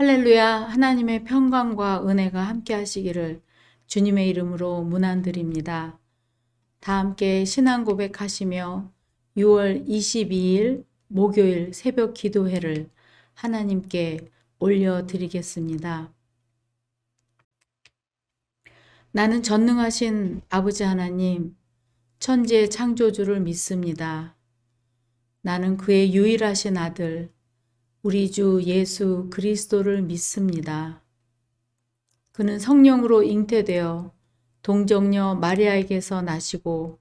할렐루야, 하나님의 평강과 은혜가 함께 하시기를 주님의 이름으로 문안드립니다. 다 함께 신앙 고백하시며 6월 22일 목요일 새벽 기도회를 하나님께 올려드리겠습니다. 나는 전능하신 아버지 하나님, 천지의 창조주를 믿습니다. 나는 그의 유일하신 아들, 우리 주 예수 그리스도를 믿습니다. 그는 성령으로 잉태되어 동정녀 마리아에게서 나시고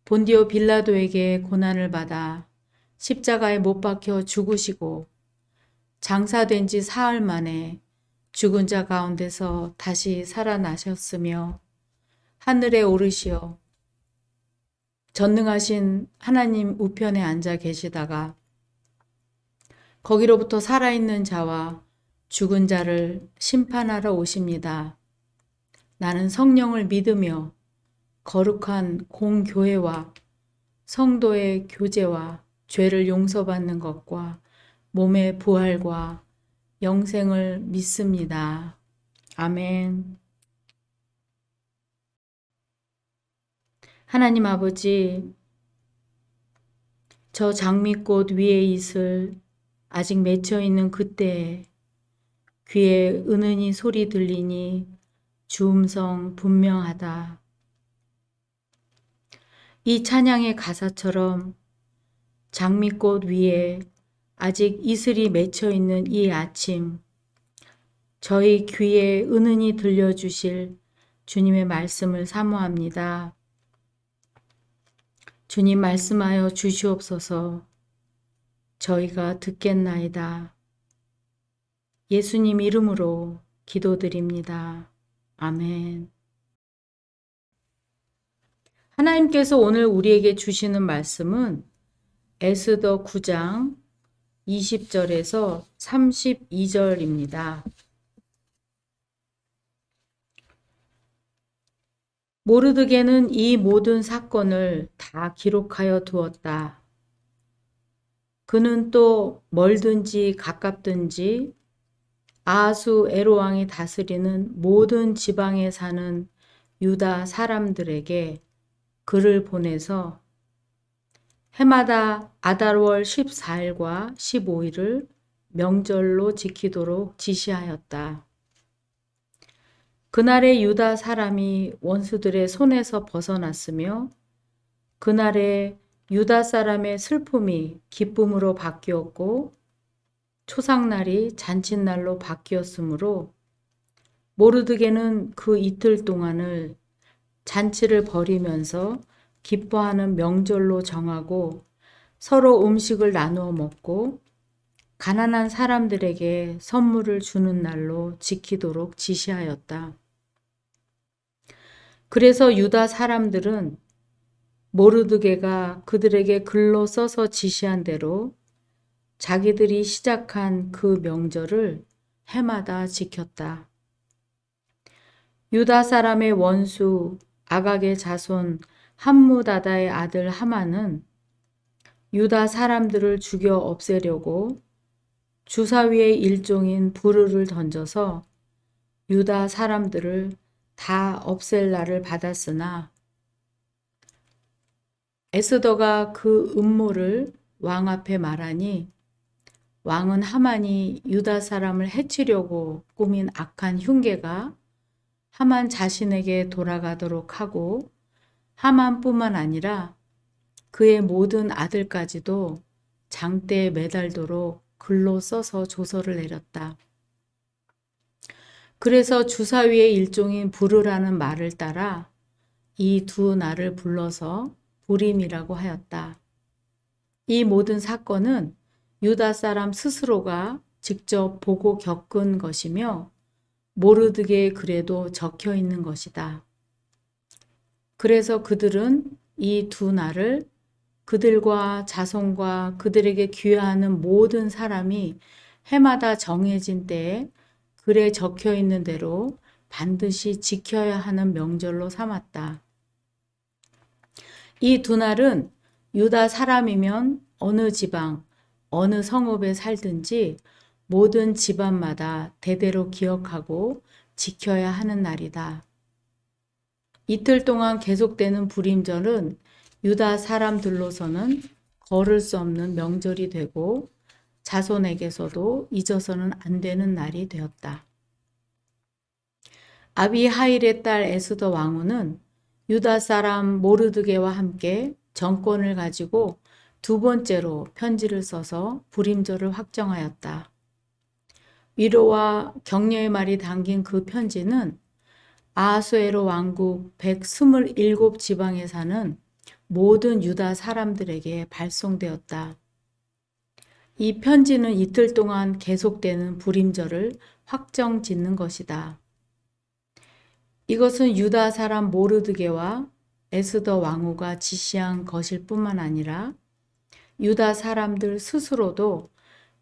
본디오 빌라도에게 고난을 받아 십자가에 못 박혀 죽으시고 장사된 지 사흘 만에 죽은 자 가운데서 다시 살아나셨으며 하늘에 오르시어 전능하신 하나님 우편에 앉아 계시다가 거기로부터 살아있는 자와 죽은 자를 심판하러 오십니다. 나는 성령을 믿으며 거룩한 공교회와 성도의 교제와 죄를 용서받는 것과 몸의 부활과 영생을 믿습니다. 아멘. 하나님 아버지, 저 장미꽃 위에 있을 아직 맺혀 있는 그때에 귀에 은은히 소리 들리니 주 음성 분명하다. 이 찬양의 가사처럼 장미꽃 위에 아직 이슬이 맺혀 있는 이 아침, 저희 귀에 은은히 들려주실 주님의 말씀을 사모합니다. 주님 말씀하여 주시옵소서. 저희가 듣겠나이다. 예수님 이름으로 기도드립니다. 아멘. 하나님께서 오늘 우리에게 주시는 말씀은 에스더 9장 20절에서 32절입니다. 모르드게는 이 모든 사건을 다 기록하여 두었다. 그는 또 멀든지 가깝든지 아하수 에로왕이 다스리는 모든 지방에 사는 유다 사람들에게 글을 보내서 해마다 아달월 14일과 15일을 명절로 지키도록 지시하였다. 그날에 유다 사람이 원수들의 손에서 벗어났으며 그날에 유다 사람의 슬픔이 기쁨으로 바뀌었고 초상날이 잔칫날로 바뀌었으므로 모르드게는 그 이틀 동안을 잔치를 벌이면서 기뻐하는 명절로 정하고 서로 음식을 나누어 먹고 가난한 사람들에게 선물을 주는 날로 지키도록 지시하였다. 그래서 유다 사람들은 모르드게가 그들에게 글로 써서 지시한 대로 자기들이 시작한 그 명절을 해마다 지켰다. 유다 사람의 원수 아각의 자손 함무다다의 아들 하만은 유다 사람들을 죽여 없애려고 주사위의 일종인 부르를 던져서 유다 사람들을 다 없앨 날을 받았으나 에스더가 그 음모를 왕 앞에 말하니 왕은 하만이 유다 사람을 해치려고 꾸민 악한 흉계가 하만 자신에게 돌아가도록 하고 하만뿐만 아니라 그의 모든 아들까지도 장대에 매달도록 글로 써서 조서를 내렸다. 그래서 주사위의 일종인 부르라는 말을 따라 이 두 날을 불러서 부림이라고 하였다. 이 모든 사건은 유다 사람 스스로가 직접 보고 겪은 것이며 모르드게의 글에도 적혀 있는 것이다. 그래서 그들은 이 두 날을 그들과 자손과 그들에게 귀화하는 모든 사람이 해마다 정해진 때에 글에 적혀 있는 대로 반드시 지켜야 하는 명절로 삼았다. 이 두 날은 유다 사람이면 어느 지방, 어느 성읍에 살든지 모든 집안마다 대대로 기억하고 지켜야 하는 날이다. 이틀 동안 계속되는 불임절은 유다 사람들로서는 거를 수 없는 명절이 되고 자손에게서도 잊어서는 안 되는 날이 되었다. 아비하일의 딸 에스더 왕후는 유다 사람 모르드게와 함께 정권을 가지고 두 번째로 편지를 써서 불임절을 확정하였다. 위로와 격려의 말이 담긴 그 편지는 아하수에로 왕국 127 지방에 사는 모든 유다 사람들에게 발송되었다. 이 편지는 이틀 동안 계속되는 불임절을 확정 짓는 것이다. 이것은 유다 사람 모르드게와 에스더 왕후가 지시한 것일 뿐만 아니라 유다 사람들 스스로도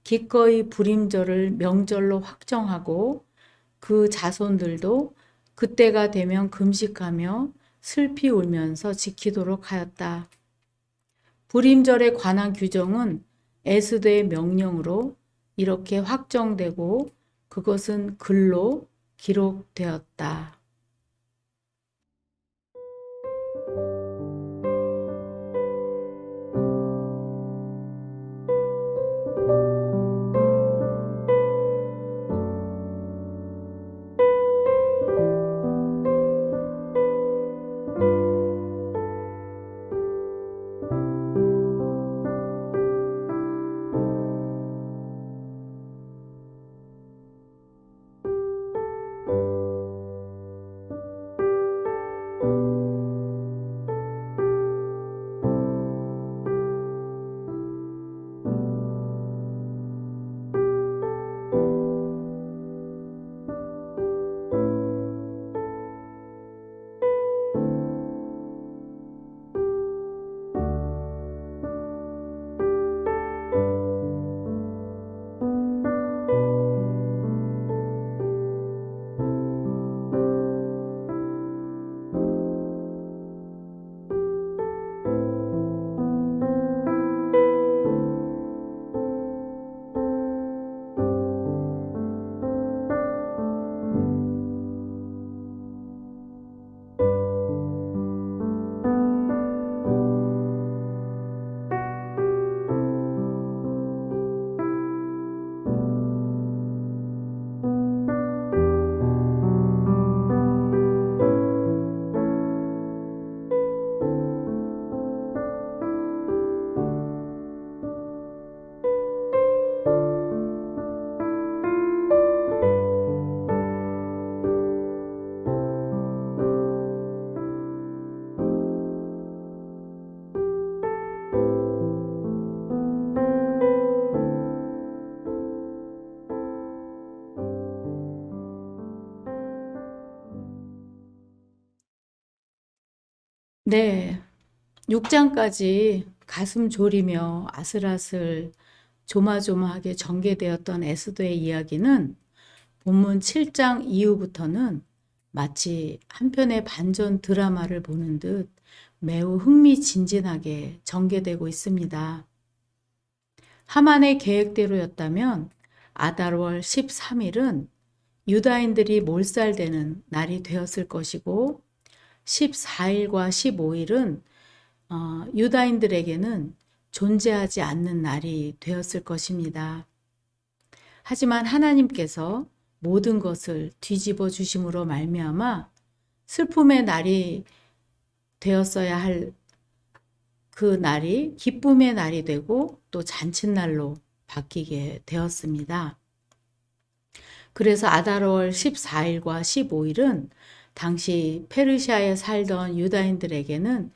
기꺼이 불임절을 명절로 확정하고 그 자손들도 그때가 되면 금식하며 슬피 울면서 지키도록 하였다. 불임절에 관한 규정은 에스더의 명령으로 이렇게 확정되고 그것은 글로 기록되었다. 네, 6장까지 가슴 졸이며 아슬아슬 조마조마하게 전개되었던 에스더의 이야기는 본문 7장 이후부터는 마치 한 편의 반전 드라마를 보는 듯 매우 흥미진진하게 전개되고 있습니다. 하만의 계획대로였다면 아달월 13일은 유다인들이 몰살되는 날이 되었을 것이고 14일과 15일은 유다인들에게는 존재하지 않는 날이 되었을 것입니다. 하지만 하나님께서 모든 것을 뒤집어 주심으로 말미암아 슬픔의 날이 되었어야 할 그 날이 기쁨의 날이 되고 또 잔칫날로 바뀌게 되었습니다. 그래서 아달월 14일과 15일은 당시 페르시아에 살던 유다인들에게는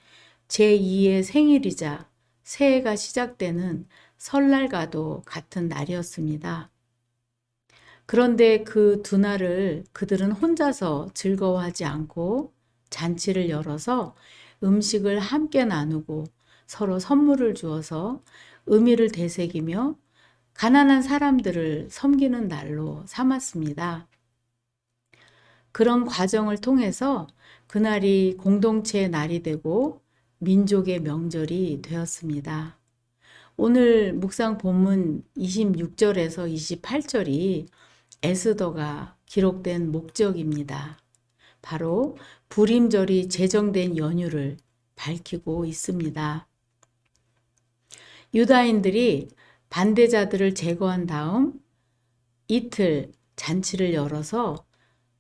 제2의 생일이자 새해가 시작되는 설날과도 같은 날이었습니다. 그런데 그 두 날을 그들은 혼자서 즐거워하지 않고 잔치를 열어서 음식을 함께 나누고 서로 선물을 주어서 의미를 되새기며 가난한 사람들을 섬기는 날로 삼았습니다. 그런 과정을 통해서 그날이 공동체의 날이 되고 민족의 명절이 되었습니다. 오늘 묵상 본문 26절에서 28절이 에스더가 기록된 목적입니다. 바로 불임절이 제정된 연유를 밝히고 있습니다. 유다인들이 반대자들을 제거한 다음 이틀 잔치를 열어서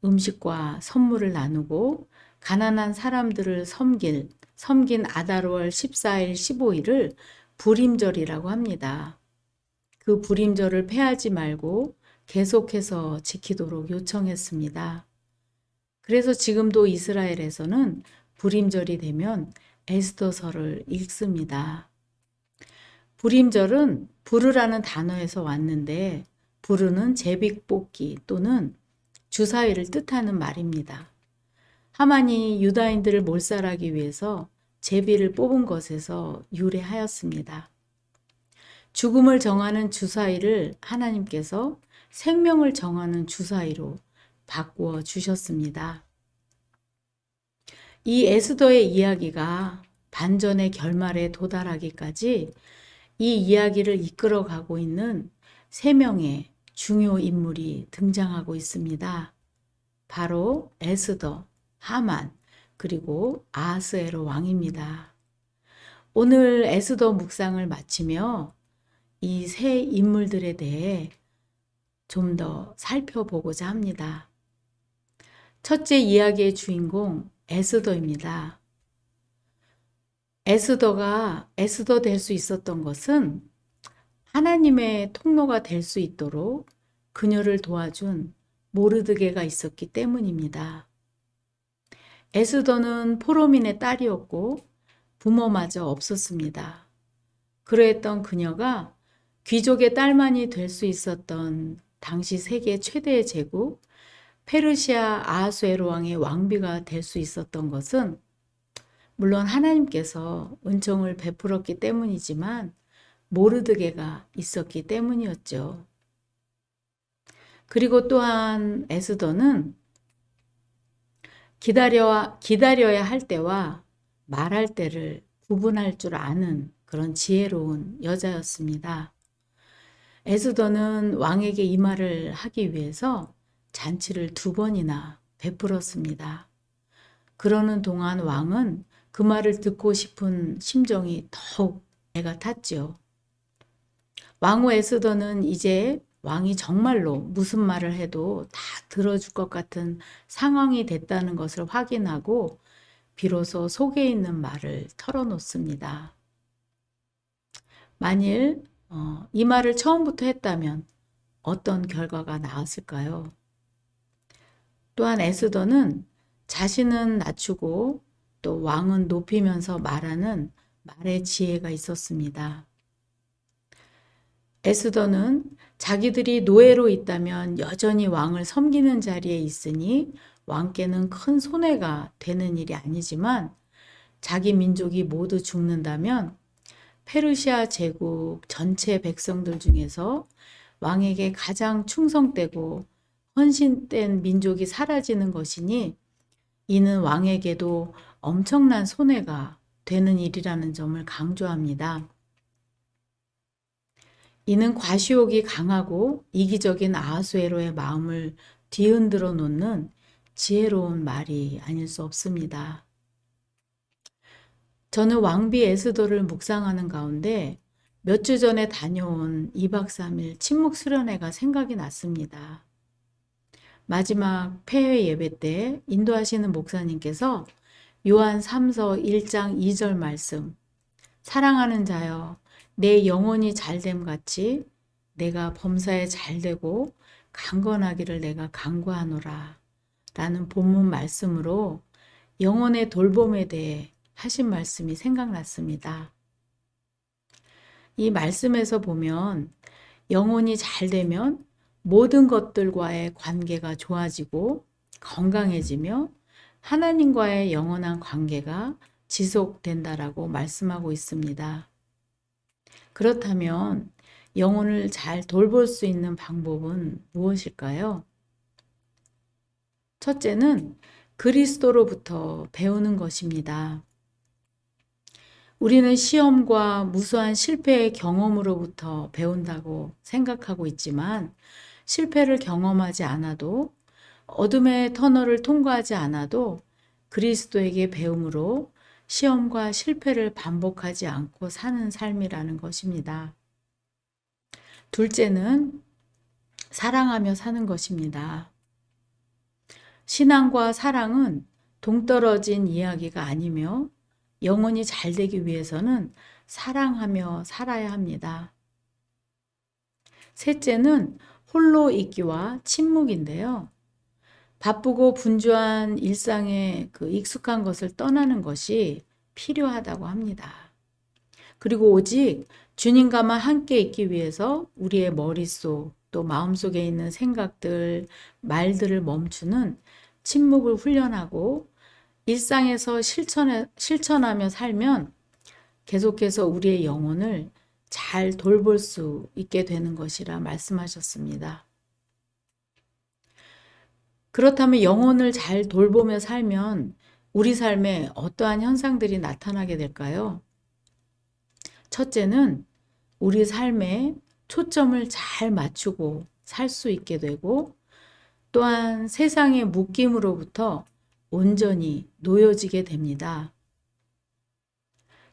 음식과 선물을 나누고 가난한 사람들을 섬긴 아달월 14일, 15일을 불임절이라고 합니다. 그 불임절을 패하지 말고 계속해서 지키도록 요청했습니다. 그래서 지금도 이스라엘에서는 불임절이 되면 에스더서를 읽습니다. 불임절은 부르라는 단어에서 왔는데 부르는 제비뽑기 또는 주사위를 뜻하는 말입니다. 하만이 유다인들을 몰살하기 위해서 제비를 뽑은 것에서 유래하였습니다. 죽음을 정하는 주사위를 하나님께서 생명을 정하는 주사위로 바꾸어 주셨습니다. 이 에스더의 이야기가 반전의 결말에 도달하기까지 이 이야기를 이끌어가고 있는 3명의 중요 인물이 등장하고 있습니다. 바로 에스더, 하만, 그리고 아하스에로 왕입니다. 오늘 에스더 묵상을 마치며 이 3 인물들에 대해 좀 더 살펴보고자 합니다. 첫째 이야기의 주인공 에스더입니다. 에스더가 에스더 될 수 있었던 것은 하나님의 통로가 될 수 있도록 그녀를 도와준 모르드게가 있었기 때문입니다. 에스더는 포로민의 딸이었고 부모마저 없었습니다. 그러했던 그녀가 귀족의 딸만이 될 수 있었던 당시 세계 최대의 제국 페르시아 아하수에로 왕의 왕비가 될 수 있었던 것은 물론 하나님께서 은총을 베풀었기 때문이지만 모르드게가 있었기 때문이었죠. 그리고 또한 에스더는 기다려야 할 때와 말할 때를 구분할 줄 아는 그런 지혜로운 여자였습니다. 에스더는 왕에게 이 말을 하기 위해서 잔치를 2번이나 베풀었습니다. 그러는 동안 왕은 그 말을 듣고 싶은 심정이 더욱 애가 탔죠. 왕후 에스더는 이제 왕이 정말로 무슨 말을 해도 다 들어줄 것 같은 상황이 됐다는 것을 확인하고 비로소 속에 있는 말을 털어놓습니다. 만일 이 말을 처음부터 했다면 어떤 결과가 나왔을까요? 또한 에스더는 자신은 낮추고 또 왕은 높이면서 말하는 말의 지혜가 있었습니다. 에스더는 자기들이 노예로 있다면 여전히 왕을 섬기는 자리에 있으니 왕께는 큰 손해가 되는 일이 아니지만 자기 민족이 모두 죽는다면 페르시아 제국 전체 백성들 중에서 왕에게 가장 충성되고 헌신된 민족이 사라지는 것이니 이는 왕에게도 엄청난 손해가 되는 일이라는 점을 강조합니다. 이는 과시욕이 강하고 이기적인 아하수에로의 마음을 뒤흔들어 놓는 지혜로운 말이 아닐 수 없습니다. 저는 왕비 에스더를 묵상하는 가운데 몇 주 전에 다녀온 2박 3일 침묵 수련회가 생각이 났습니다. 마지막 폐회 예배 때 인도하시는 목사님께서 요한 3서 1장 2절 말씀, 사랑하는 자여 내 영혼이 잘됨 같이 내가 범사에 잘되고 강건하기를 내가 간구하노라 라는 본문 말씀으로 영혼의 돌봄에 대해 하신 말씀이 생각났습니다. 이 말씀에서 보면 영혼이 잘되면 모든 것들과의 관계가 좋아지고 건강해지며 하나님과의 영원한 관계가 지속된다라고 말씀하고 있습니다. 그렇다면 영혼을 잘 돌볼 수 있는 방법은 무엇일까요? 첫째는 그리스도로부터 배우는 것입니다. 우리는 시험과 무수한 실패의 경험으로부터 배운다고 생각하고 있지만 실패를 경험하지 않아도 어둠의 터널을 통과하지 않아도 그리스도에게 배움으로 시험과 실패를 반복하지 않고 사는 삶이라는 것입니다. 둘째는 사랑하며 사는 것입니다. 신앙과 사랑은 동떨어진 이야기가 아니며 영혼이 잘 되기 위해서는 사랑하며 살아야 합니다. 셋째는 홀로 있기와 침묵인데요. 바쁘고 분주한 일상에 그 익숙한 것을 떠나는 것이 필요하다고 합니다. 그리고 오직 주님과만 함께 있기 위해서 우리의 머릿속 또 마음속에 있는 생각들, 말들을 멈추는 침묵을 훈련하고 일상에서 실천하며 살면 계속해서 우리의 영혼을 잘 돌볼 수 있게 되는 것이라 말씀하셨습니다. 그렇다면 영혼을 잘 돌보며 살면 우리 삶에 어떠한 현상들이 나타나게 될까요? 첫째는 우리 삶에 초점을 잘 맞추고 살 수 있게 되고 또한 세상의 묶임으로부터 온전히 놓여지게 됩니다.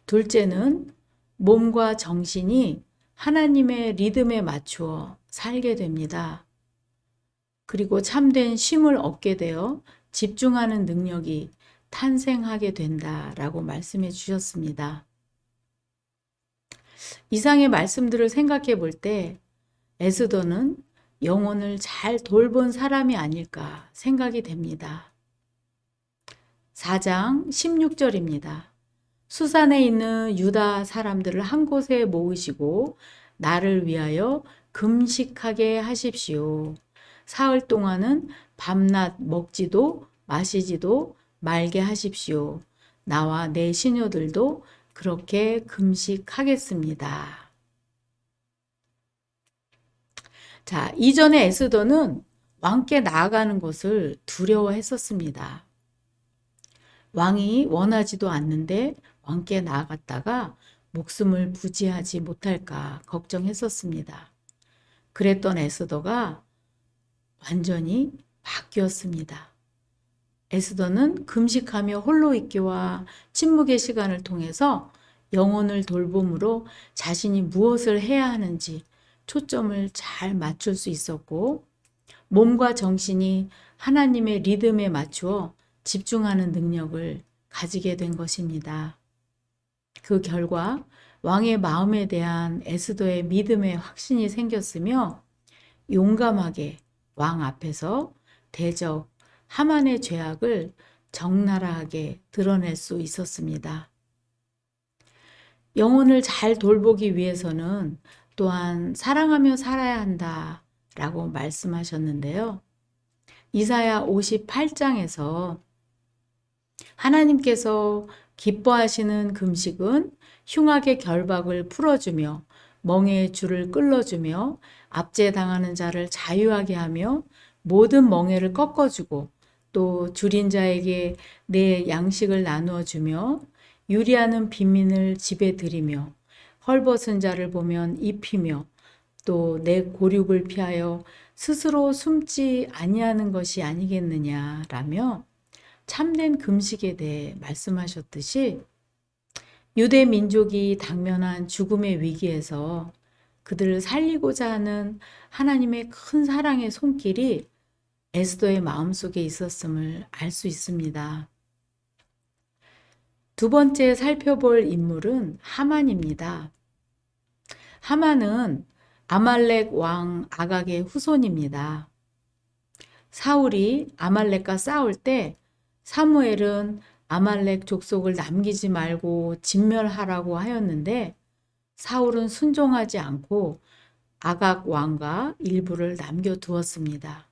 둘째는 몸과 정신이 하나님의 리듬에 맞추어 살게 됩니다. 그리고 참된 쉼을 얻게 되어 집중하는 능력이 탄생하게 된다라고 말씀해 주셨습니다. 이상의 말씀들을 생각해 볼 때 에스더는 영혼을 잘 돌본 사람이 아닐까 생각이 됩니다. 4장 16절입니다. 수산에 있는 유다 사람들을 한 곳에 모으시고 나를 위하여 금식하게 하십시오. 사흘 동안은 밤낮 먹지도 마시지도 말게 하십시오. 나와 내 시녀들도 그렇게 금식하겠습니다. 자, 이전에 에스더는 왕께 나아가는 것을 두려워했었습니다. 왕이 원하지도 않는데 왕께 나아갔다가 목숨을 부지하지 못할까 걱정했었습니다. 그랬던 에스더가 완전히 바뀌었습니다. 에스더는 금식하며 홀로 있기와 침묵의 시간을 통해서 영혼을 돌봄으로 자신이 무엇을 해야 하는지 초점을 잘 맞출 수 있었고 몸과 정신이 하나님의 리듬에 맞추어 집중하는 능력을 가지게 된 것입니다. 그 결과 왕의 마음에 대한 에스더의 믿음의 확신이 생겼으며 용감하게 왕 앞에서 대적 하만의 죄악을 적나라하게 드러낼 수 있었습니다. 영혼을 잘 돌보기 위해서는 또한 사랑하며 살아야 한다라고 말씀하셨는데요. 이사야 58장에서 하나님께서 기뻐하시는 금식은 흉악의 결박을 풀어주며 멍에의 줄을 끌어주며 압제당하는 자를 자유하게 하며 모든 멍에를 꺾어주고 또 줄인 자에게 내 양식을 나누어 주며 유리하는 빈민을 집에 들이며 헐벗은 자를 보면 입히며 또 내 고륙을 피하여 스스로 숨지 아니하는 것이 아니겠느냐라며 참된 금식에 대해 말씀하셨듯이 유대 민족이 당면한 죽음의 위기에서 그들을 살리고자 하는 하나님의 큰 사랑의 손길이 에스더의 마음속에 있었음을 알 수 있습니다. 두 번째 살펴볼 인물은 하만입니다. 하만은 아말렉 왕 아각의 후손입니다. 사울이 아말렉과 싸울 때 사무엘은 아말렉 족속을 남기지 말고 진멸하라고 하였는데 사울은 순종하지 않고 아각 왕과 일부를 남겨두었습니다.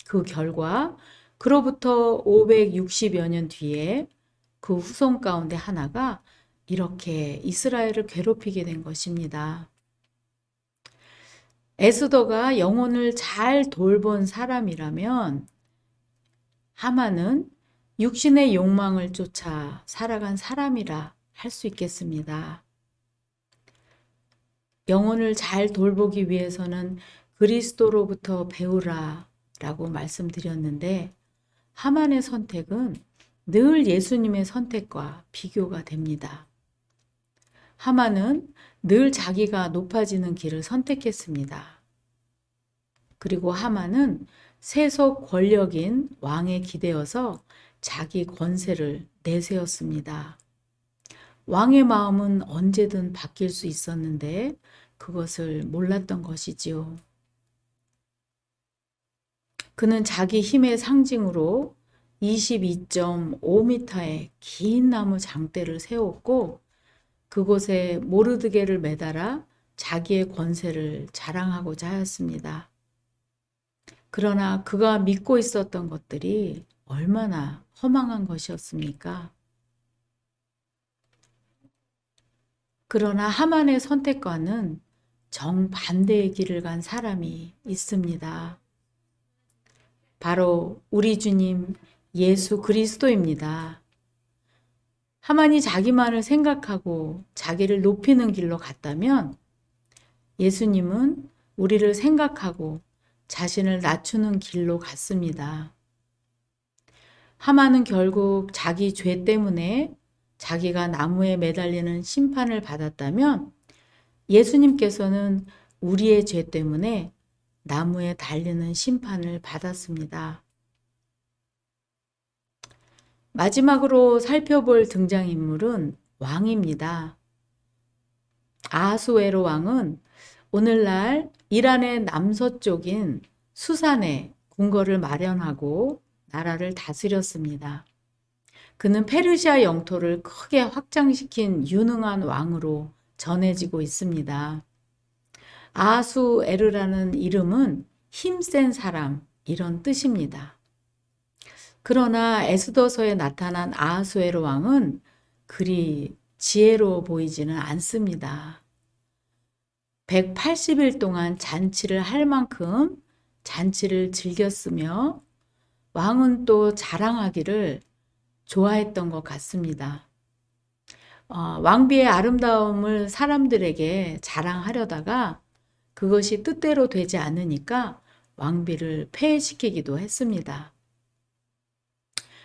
그 결과 그로부터 560여 년 뒤에 그 후손 가운데 하나가 이렇게 이스라엘을 괴롭히게 된 것입니다. 에스더가 영혼을 잘 돌본 사람이라면 하만은 육신의 욕망을 쫓아 살아간 사람이라 할 수 있겠습니다. 영혼을 잘 돌보기 위해서는 그리스도로부터 배우라 라고 말씀드렸는데, 하만의 선택은 늘 예수님의 선택과 비교가 됩니다. 하만은 늘 자기가 높아지는 길을 선택했습니다. 그리고 하만은 세속 권력인 왕에 기대어서 자기 권세를 내세웠습니다. 왕의 마음은 언제든 바뀔 수 있었는데 그것을 몰랐던 것이지요. 그는 자기 힘의 상징으로 22.5m의 긴 나무 장대를 세웠고 그곳에 모르드게를 매달아 자기의 권세를 자랑하고자 하였습니다. 그러나 그가 믿고 있었던 것들이 얼마나 허망한 것이었습니까? 그러나 하만의 선택과는 정반대의 길을 간 사람이 있습니다. 바로 우리 주님 예수 그리스도입니다. 하만이 자기만을 생각하고 자기를 높이는 길로 갔다면 예수님은 우리를 생각하고 자신을 낮추는 길로 갔습니다. 하만은 결국 자기 죄 때문에 자기가 나무에 매달리는 심판을 받았다면 예수님께서는 우리의 죄 때문에 나무에 달리는 심판을 받았습니다. 마지막으로 살펴볼 등장인물은 왕입니다. 아하수에로 왕은 오늘날 이란의 남서쪽인 수산에 궁궐을 마련하고 나라를 다스렸습니다. 그는 페르시아 영토를 크게 확장시킨 유능한 왕으로 전해지고 있습니다. 아하수에르라는 이름은 힘센 사람 이런 뜻입니다. 그러나 에스더서에 나타난 아하수에르 왕은 그리 지혜로워 보이지는 않습니다. 180일 동안 잔치를 할 만큼 잔치를 즐겼으며 왕은 또 자랑하기를 좋아했던 것 같습니다. 왕비의 아름다움을 사람들에게 자랑하려다가 그것이 뜻대로 되지 않으니까 왕비를 폐해시키기도 했습니다.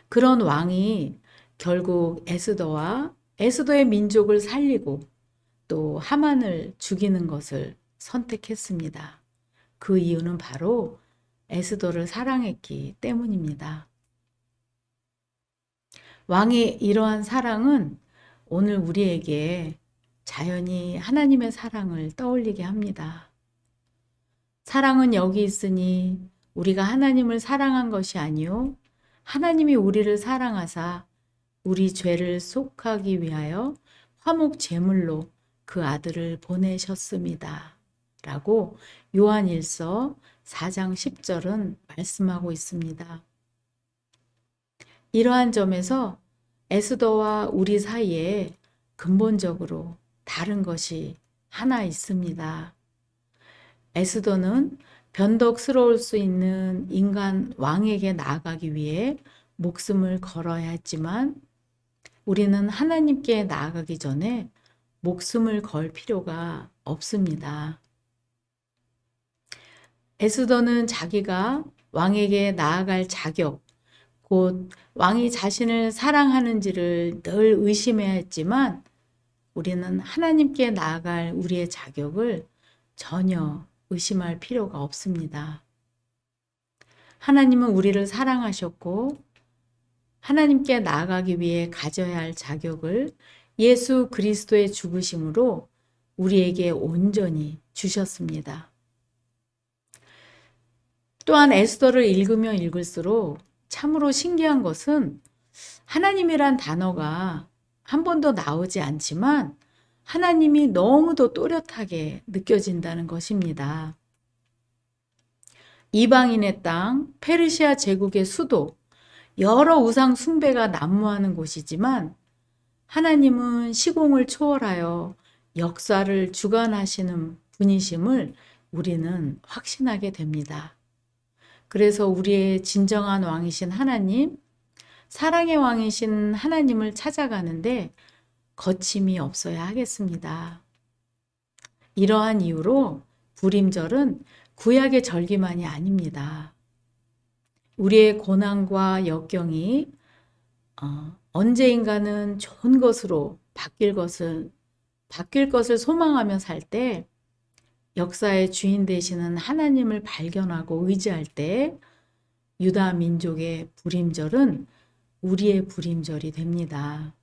그런 왕이 결국 에스더와 에스더의 민족을 살리고 또 하만을 죽이는 것을 선택했습니다. 그 이유는 바로 에스더를 사랑했기 때문입니다. 왕의 이러한 사랑은 오늘 우리에게 자연히 하나님의 사랑을 떠올리게 합니다. 사랑은 여기 있으니 우리가 하나님을 사랑한 것이 아니요 하나님이 우리를 사랑하사 우리 죄를 속하기 위하여 화목 제물로 그 아들을 보내셨습니다. 라고 요한일서 4장 10절은 말씀하고 있습니다. 이러한 점에서 에스더와 우리 사이에 근본적으로 다른 것이 하나 있습니다. 에스더는 변덕스러울 수 있는 인간 왕에게 나아가기 위해 목숨을 걸어야 했지만 우리는 하나님께 나아가기 전에 목숨을 걸 필요가 없습니다. 에스더는 자기가 왕에게 나아갈 자격, 곧 왕이 자신을 사랑하는지를 늘 의심해야 했지만 우리는 하나님께 나아갈 우리의 자격을 전혀 의심할 필요가 없습니다. 하나님은 우리를 사랑하셨고 하나님께 나아가기 위해 가져야 할 자격을 예수 그리스도의 죽으심으로 우리에게 온전히 주셨습니다. 또한 에스더를 읽으면 읽을수록 참으로 신기한 것은 하나님이란 단어가 한 번도 나오지 않지만 하나님이 너무도 또렷하게 느껴진다는 것입니다. 이방인의 땅, 페르시아 제국의 수도, 여러 우상 숭배가 난무하는 곳이지만 하나님은 시공을 초월하여 역사를 주관하시는 분이심을 우리는 확신하게 됩니다. 그래서 우리의 진정한 왕이신 하나님, 사랑의 왕이신 하나님을 찾아가는데 거침이 없어야 하겠습니다. 이러한 이유로 불임절은 구약의 절기만이 아닙니다. 우리의 고난과 역경이 언제인가는 좋은 것으로 바뀔 것을 소망하며 살 때, 역사의 주인 되시는 하나님을 발견하고 의지할 때 유다 민족의 불임절은 우리의 불임절이 됩니다.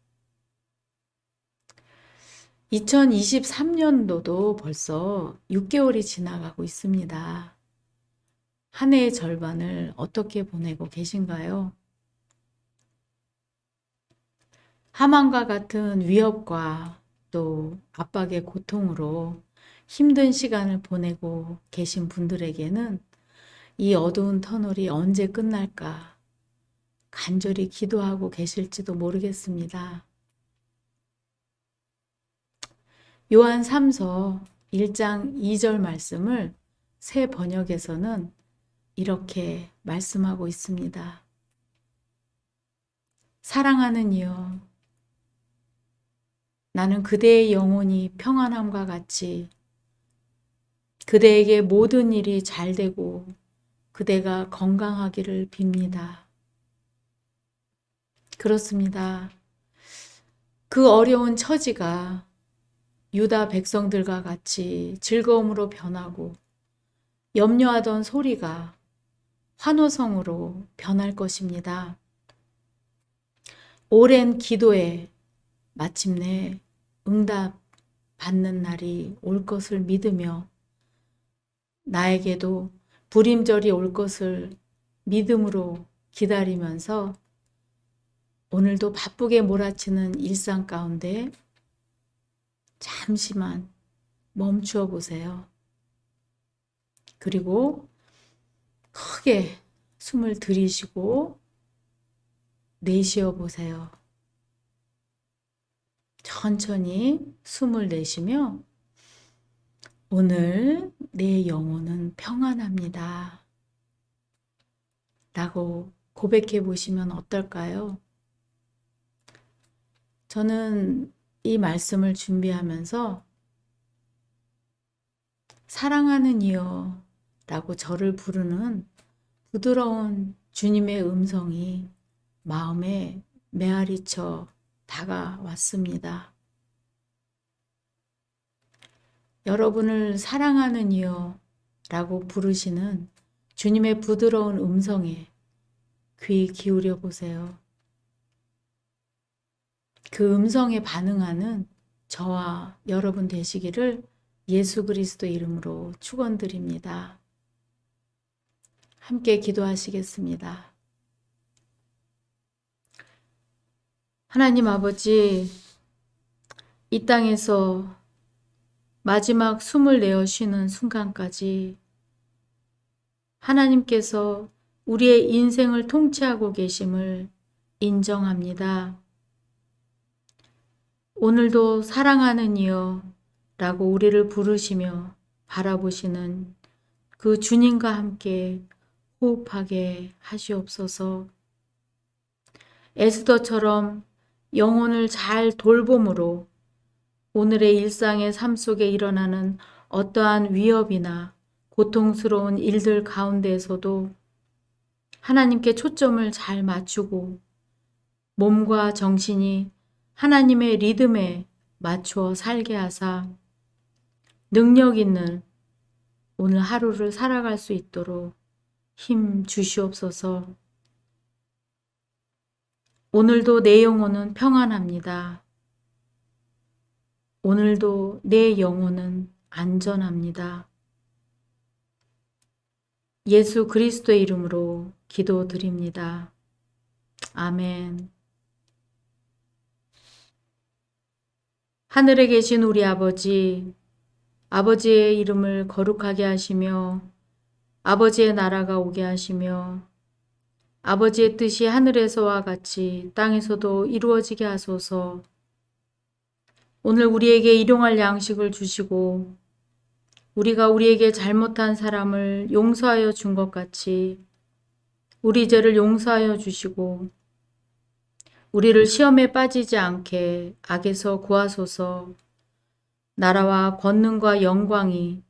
2023년도도 벌써 6개월이 지나가고 있습니다. 한 해의 절반을 어떻게 보내고 계신가요? 하만과 같은 위협과 또 압박의 고통으로 힘든 시간을 보내고 계신 분들에게는 이 어두운 터널이 언제 끝날까 간절히 기도하고 계실지도 모르겠습니다. 요한 3서 1장 2절 말씀을 새 번역에서는 이렇게 말씀하고 있습니다. 사랑하는 이여, 나는 그대의 영혼이 평안함과 같이 그대에게 모든 일이 잘 되고 그대가 건강하기를 빕니다. 그렇습니다. 그 어려운 처지가 유다 백성들과 같이 즐거움으로 변하고 염려하던 소리가 환호성으로 변할 것입니다. 오랜 기도에 마침내 응답 받는 날이 올 것을 믿으며 나에게도 불임절이 올 것을 믿음으로 기다리면서 오늘도 바쁘게 몰아치는 일상 가운데 잠시만 멈추어 보세요. 그리고 크게 숨을 들이쉬고 내쉬어 보세요. 천천히 숨을 내쉬며 오늘 내 영혼은 평안합니다. 라고 고백해 보시면 어떨까요? 저는 이 말씀을 준비하면서 사랑하는 이여 라고 저를 부르는 부드러운 주님의 음성이 마음에 메아리쳐 다가왔습니다. 여러분을 사랑하는 이여 라고 부르시는 주님의 부드러운 음성에 귀 기울여 보세요. 그 음성에 반응하는 저와 여러분 되시기를 예수 그리스도 이름으로 축원드립니다. 함께 기도하시겠습니다. 하나님 아버지, 이 땅에서 마지막 숨을 내어 쉬는 순간까지 하나님께서 우리의 인생을 통치하고 계심을 인정합니다. 오늘도 사랑하는 이여 라고 우리를 부르시며 바라보시는 그 주님과 함께 호흡하게 하시옵소서. 에스더처럼 영혼을 잘 돌봄으로 오늘의 일상의 삶 속에 일어나는 어떠한 위협이나 고통스러운 일들 가운데에서도 하나님께 초점을 잘 맞추고 몸과 정신이 하나님의 리듬에 맞추어 살게 하사 능력 있는 오늘 하루를 살아갈 수 있도록 힘 주시옵소서. 오늘도 내 영혼은 평안합니다. 오늘도 내 영혼은 안전합니다. 예수 그리스도의 이름으로 기도드립니다. 아멘. 하늘에 계신 우리 아버지, 아버지의 이름을 거룩하게 하시며 아버지의 나라가 오게 하시며 아버지의 뜻이 하늘에서와 같이 땅에서도 이루어지게 하소서. 오늘 우리에게 일용할 양식을 주시고 우리가 우리에게 잘못한 사람을 용서하여 준 것 같이 우리 죄를 용서하여 주시고 우리를 시험에 빠지지 않게 악에서 구하소서. 나라와 권능과 영광이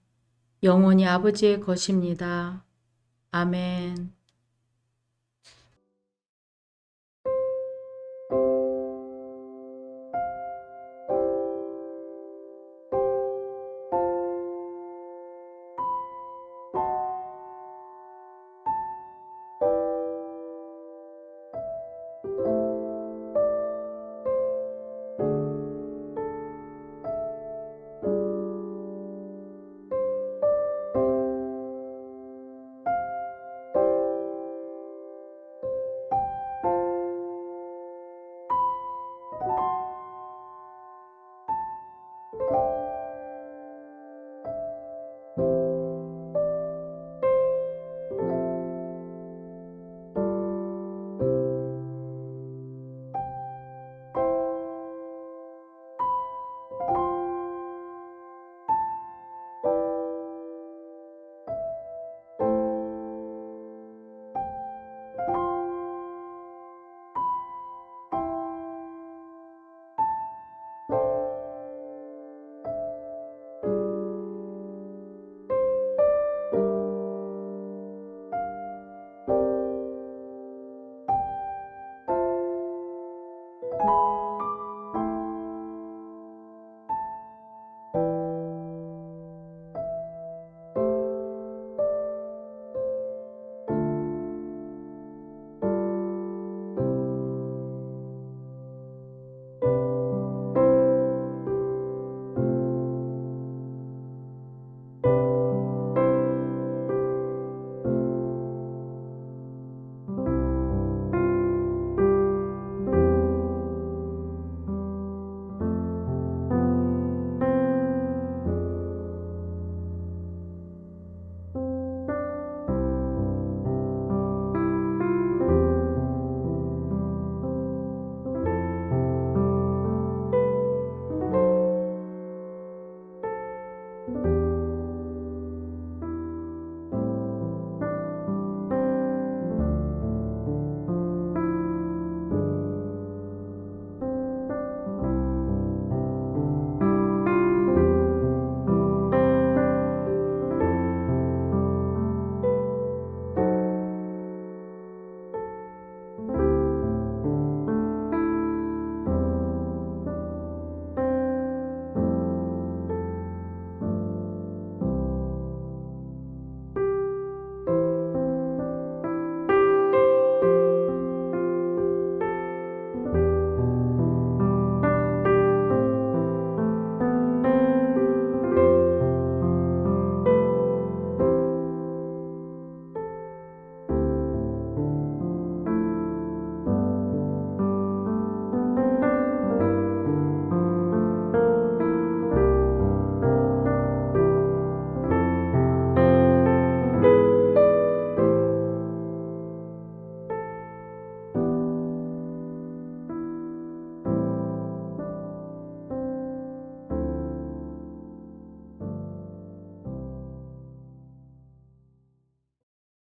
영원히 아버지의 것입니다. 아멘.